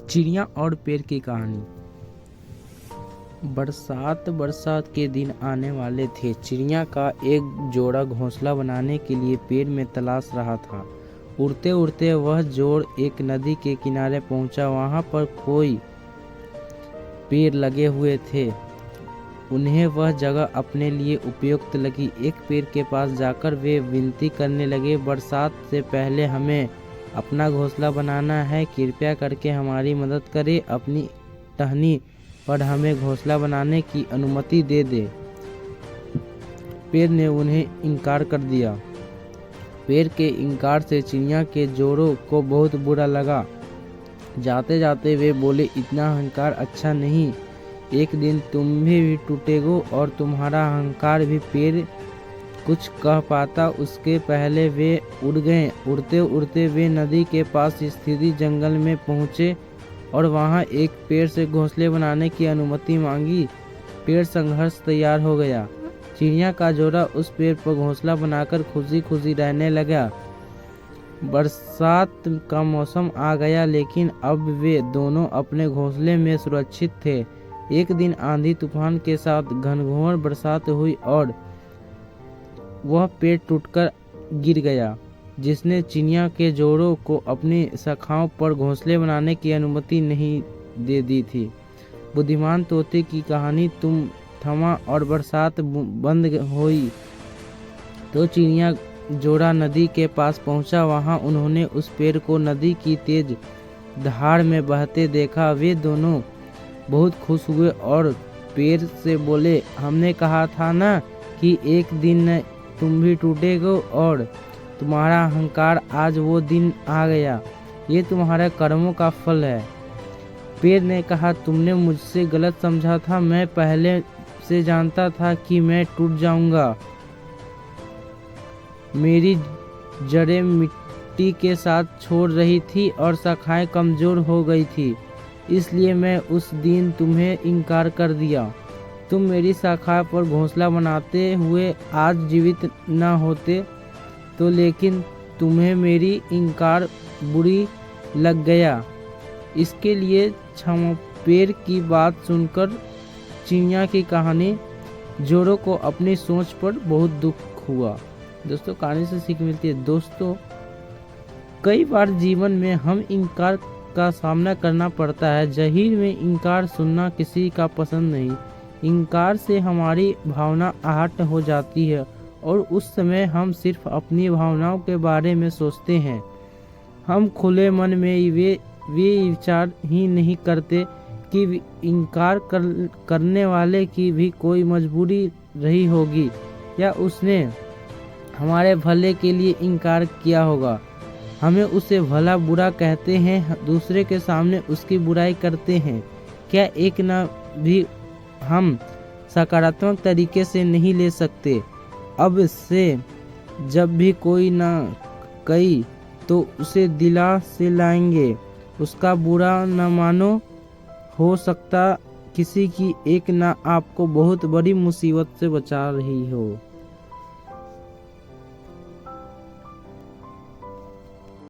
चिड़िया और पेड़ की कहानी। बरसात के दिन आने वाले थे। चिड़िया का एक जोड़ा घोंसला बनाने के लिए पेड़ में तलाश रहा था। उड़ते उड़ते वह जोड़ एक नदी के किनारे पहुंचा। वहां पर कोई पेड़ लगे हुए थे। उन्हें वह जगह अपने लिए उपयुक्त लगी। एक पेड़ के पास जाकर वे विनती करने लगे, बरसात से पहले हमें अपना घोंसला बनाना है, कृपया करके हमारी मदद करें। अपनी टहनी पर हमें घोंसला बनाने की अनुमति दे दे। पेड़ ने उन्हें इनकार कर दिया। पेड़ के इनकार से चिड़िया के जोड़ों को बहुत बुरा लगा। जाते जाते वे बोले, इतना अहंकार अच्छा नहीं। एक दिन तुम भी टूटेगो और तुम्हारा अहंकार भी। पेड़ कुछ कह पाता उसके पहले वे उड़ गए। उड़ते उड़ते वे नदी के पास स्थित जंगल में पहुँचे और वहां एक पेड़ से घोंसले बनाने की अनुमति मांगी। पेड़ संघर्ष तैयार हो गया। चिड़िया का जोड़ा उस पेड़ पर घोंसला बनाकर खुशी खुशी रहने लगा। बरसात का मौसम आ गया, लेकिन अब वे दोनों अपने घोंसले में सुरक्षित थे। एक दिन आंधी तूफान के साथ घनघोर बरसात हुई और वह पेड़ टूटकर गिर गया, जिसने चिड़िया के जोड़ों को अपनी शाखाओं पर घोंसले बनाने की अनुमति नहीं दे दी थी। बुद्धिमान तोते की कहानी तुम थमा और बरसात बंद हुई तो चिड़िया जोड़ा नदी के पास पहुंचा। वहां उन्होंने उस पेड़ को नदी की तेज धार में बहते देखा। वे दोनों बहुत खुश हुए और पेड़ से बोले, हमने कहा था ना कि एक दिन तुम भी टूटेगो और तुम्हारा अहंकार, आज वो दिन आ गया। ये तुम्हारे कर्मों का फल है। पेड़ ने कहा, तुमने मुझसे गलत समझा था। मैं पहले से जानता था कि मैं टूट जाऊंगा। मेरी जड़ें मिट्टी के साथ छोड़ रही थी और शाखाएं कमजोर हो गई थी, इसलिए मैं उस दिन तुम्हें इनकार कर दिया। तुम मेरी शाखा पर घोंसला बनाते हुए आज जीवित न होते तो, लेकिन तुम्हें मेरी इनकार बुरी लग गया, इसके लिए क्षमा। पेड़ की बात सुनकर चिड़िया की कहानी जोड़ों को अपनी सोच पर बहुत दुख हुआ। दोस्तों, कहानी से सीख मिलती है। दोस्तों, कई बार जीवन में हम इनकार का सामना करना पड़ता है। जाहिर में इनकार सुनना किसी का पसंद नहीं। इनकार से हमारी भावना आहत हो जाती है और उस समय हम सिर्फ अपनी भावनाओं के बारे में सोचते हैं। हम खुले मन में वे विचार ही नहीं करते कि इनकार करने वाले की भी कोई मजबूरी रही होगी या उसने हमारे भले के लिए इनकार किया होगा। हमें उसे भला बुरा कहते हैं, दूसरे के सामने उसकी बुराई करते हैं। क्या एक ना भी हम सकारात्मक तरीके से नहीं ले सकते? अब से जब भी कोई ना कही तो उसे दिला से लाएंगे। उसका बुरा न मानो। हो सकता किसी की एक ना आपको बहुत बड़ी मुसीबत से बचा रही हो।